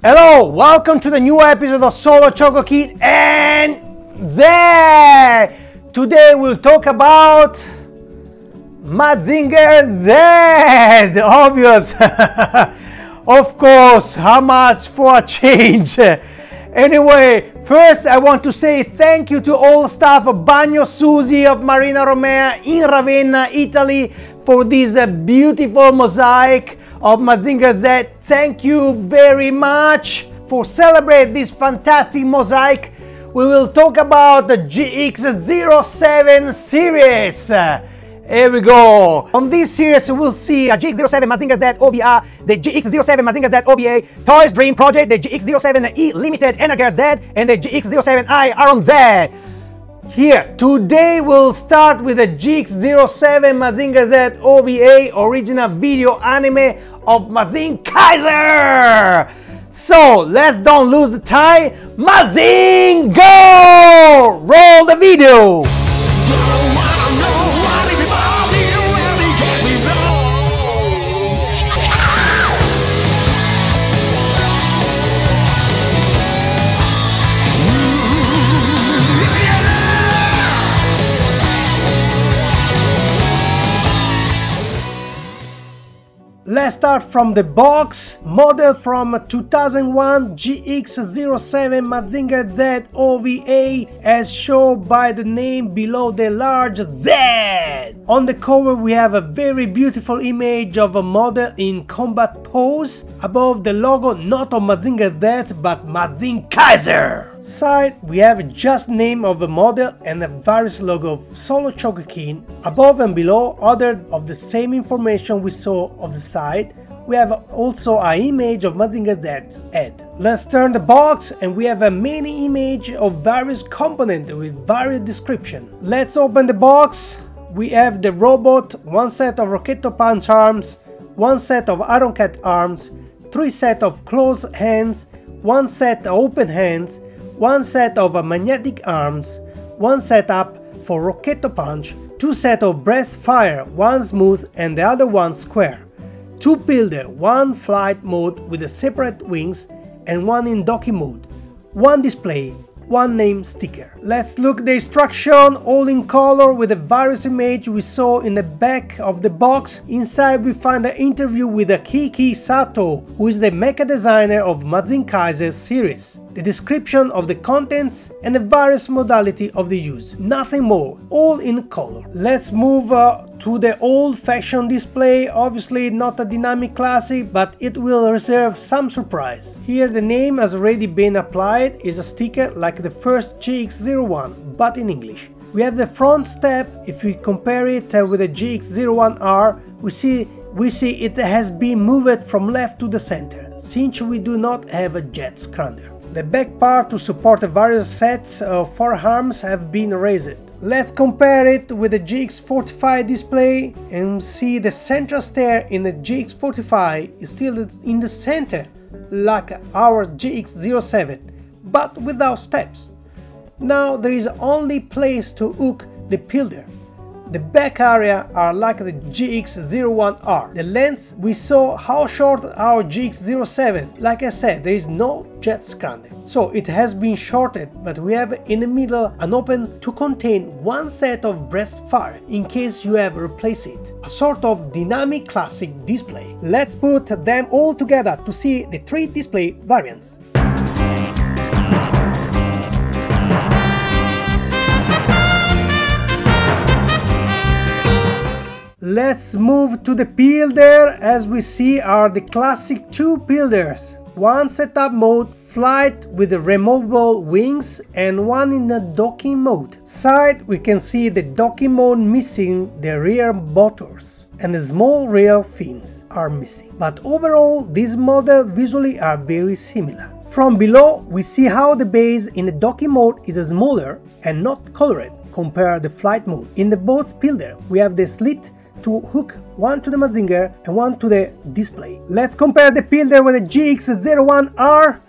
Hello, welcome to the new episode of Solo Chogokin and Z. Today we'll talk about Mazinger Z. Obvious, of course. How much for a change? Anyway, first I want to say thank you to all staff of Bagno Susi of Marina Romea in Ravenna, Italy, for this beautiful mosaic of Mazinger Z. Thank you very much for celebrating this fantastic mosaic. We will talk about the GX07 series. Here we go. On this series, we'll see a GX07 Mazinger Z OVA, the GX07 Mazinger Z OVA, Toys Dream Project, the GX07E Limited Energy Z, and the GX07I Iron Z. Here, today we'll start with the GX07 Mazinger Z OVA original video anime of Mazinkaiser. So, let's don't lose the time. Mazing, go! Roll the video! Let's start from the box. Model from 2001 GX07 Mazinger Z OVA, as shown by the name below the large Z. On the cover we have a very beautiful image of a model in combat pose. Above the logo not of Mazinger Z but Mazinkaiser. Side we have just name of the model and a various logo of Solo Chogokin. Above and below other of the same information we saw of the side. We have also an image of Mazinger Z's head. Let's turn the box and we have a mini image of various components with various description. Let's open the box. We have the robot, one set of Rocketto Punch arms, one set of Iron Cat arms, three set of closed hands, one set of open hands, one set of magnetic arms, one setup for Rocketto Punch, two set of breath fire, one smooth and the other one square, two builder, one flight mode with a separate wings and one in docking mode, one display, one name sticker. Let's look the instruction, all in color with the various image we saw in the back of the box. Inside we find an interview with Kiki Sato, who is the mecha designer of Mazinkaiser series. The description of the contents and the various modality of the use. Nothing more, all in color. Let's move to the old-fashioned display. Obviously not a dynamic classic, but it will reserve some surprise. Here the name has already been applied, is a sticker like the first GX01, but in English. We have the front step. If we compare it with the GX01R, we see it has been moved from left to the center, since we do not have a jet scrander. The back part to support the various sets of forearms have been raised. Let's compare it with the GX45 display and see the central stair in the GX45 is still in the center, like our GX07, but without steps. Now there is only place to hook the pillar. The back area are like the GX01R. The length, we saw how short our GX07. Like I said, there is no jet scrander. So it has been shorted, but we have in the middle an open to contain one set of breast fire in case you have replaced it. A sort of dynamic classic display. Let's put them all together to see the three display variants. Let's move to the pillar. As we see are the classic two pillars. One setup mode, flight with the removable wings, and one in the docking mode. Side we can see the docking mode missing the rear motors and the small rear fins are missing. But overall these models visually are very similar. From below we see how the base in the docking mode is smaller and not colored compared to the flight mode. In the both pillar we have the slit to hook one to the Mazinger and one to the display. Let's compare the pillar with the GX01R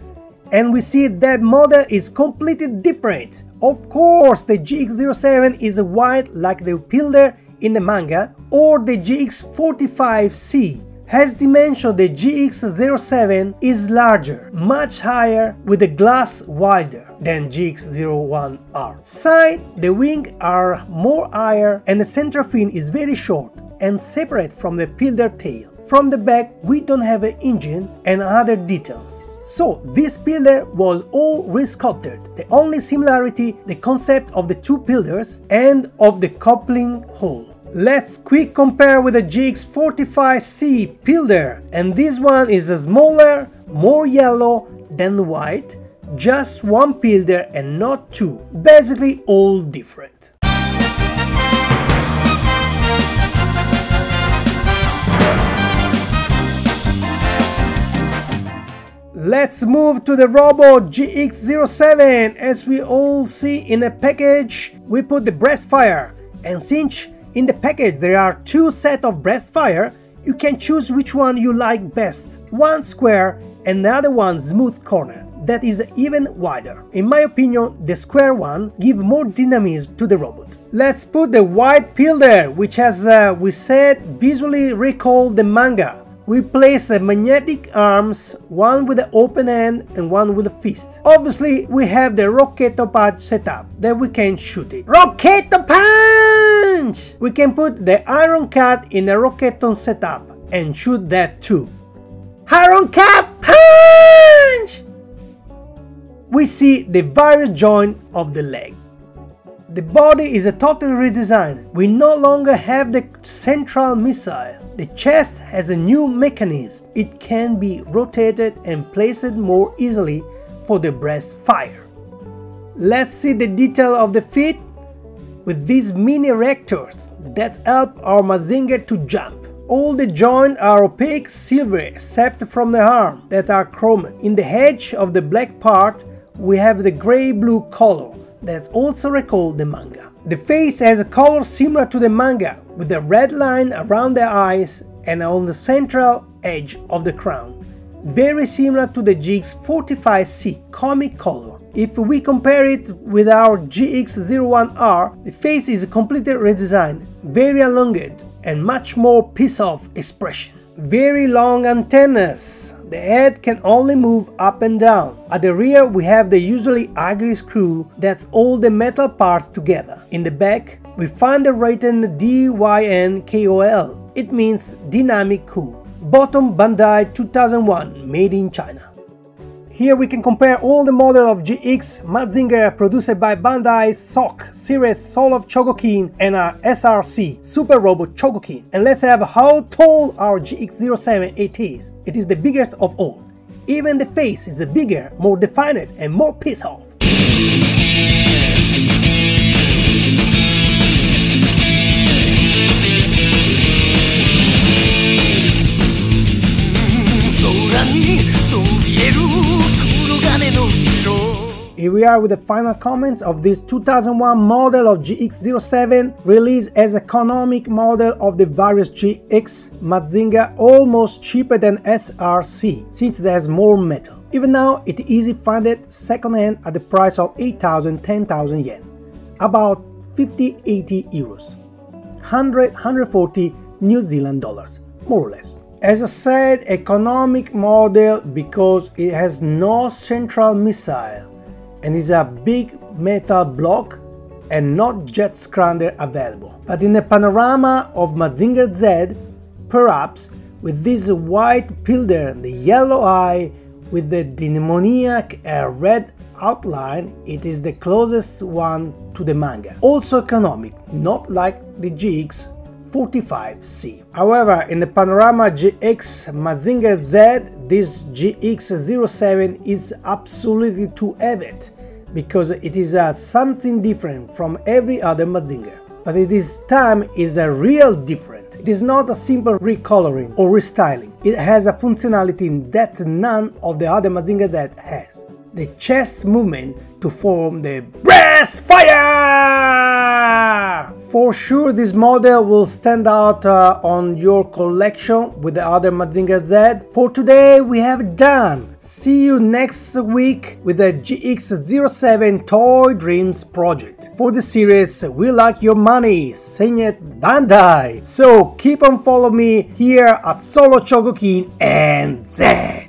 and we see that model is completely different. Of course the GX07 is white like the pillar in the manga, or the GX45C As dimension, the GX07 is larger, much higher, with the glass wider than GX01R. Side, the wings are more higher and the central fin is very short and separate from the pillar tail. From the back, we don't have an engine and other details. So this pillar was all resculpted. The only similarity, the concept of the two pillars and of the coupling hole. Let's quick compare with the GX45C pillar, and this one is smaller, more yellow than white, just one pillar and not two, basically all different. Let's move to the robot GX07. As we all see in a package, we put the breastfire, and since in the package there are two sets of breastfire, you can choose which one you like best. One square and the other one smooth corner, that is even wider. In my opinion, the square one gives more dynamism to the robot. Let's put the white pillar, which as we said visually recall the manga. We place the magnetic arms, one with the open hand and one with a fist. Obviously, we have the Rocketo Punch setup that we can shoot it. Rocketo Punch! We can put the Iron Cut in the Rocketon setup and shoot that too. Iron Cut Punch! We see the various joints of the leg. The body is a totally redesigned. We no longer have the central missile. The chest has a new mechanism. It can be rotated and placed more easily for the breast fire. Let's see the detail of the feet with these mini rectors that help our Mazinger to jump. All the joints are opaque silver except from the arm that are chromed. In the edge of the black part we have the gray-blue color that also recalls the manga. The face has a color similar to the manga, with a red line around the eyes and on the central edge of the crown, very similar to the GX45C comic color. If we compare it with our GX01R, the face is completely redesigned, very elongated and much more piece-off expression. Very long antennas. The head can only move up and down. At the rear we have the usually ugly screw that's all the metal parts together. In the back we find the written DYNKOL. It means dynamic cool. Bottom Bandai 2001, made in China. Here we can compare all the models of GX Mazinger produced by Bandai's SoC series Soul of Chogokin and our SRC Super Robot Chogokin. And let's have how tall our GX07 it is. It is the biggest of all. Even the face is bigger, more defined and more piece-off. Here we are with the final comments of this 2001 model of GX07, released as a economic model of the various GX Mazinger, almost cheaper than SRC, since it has more metal. Even now, it is easy to find it second-hand at the price of 8,000, 10,000 yen, about 50–80 euros, 100–140 New Zealand dollars, more or less. As I said, economic model because it has no central missile and is a big metal block and not jet scrounger available. But in the panorama of Mazinger Z, perhaps with this white pillar, the yellow eye with the demoniac red outline, it is the closest one to the manga. Also economic, not like the GX45C. However, in the panorama GX Mazinger Z, this GX07 is absolutely too heavy because it is something different from every other Mazinger. But this time is a real different. It is not a simple recoloring or restyling. It has a functionality that none of the other Mazinger Z has. The chest movement to form the breast fire! For sure this model will stand out on your collection with the other Mazinger Z. For today we have it done. See you next week with the GX07 Toy Dreams project. For the series We Like Your Money, Signet Bandai. So keep on following me here at Solo Chogokin and Z.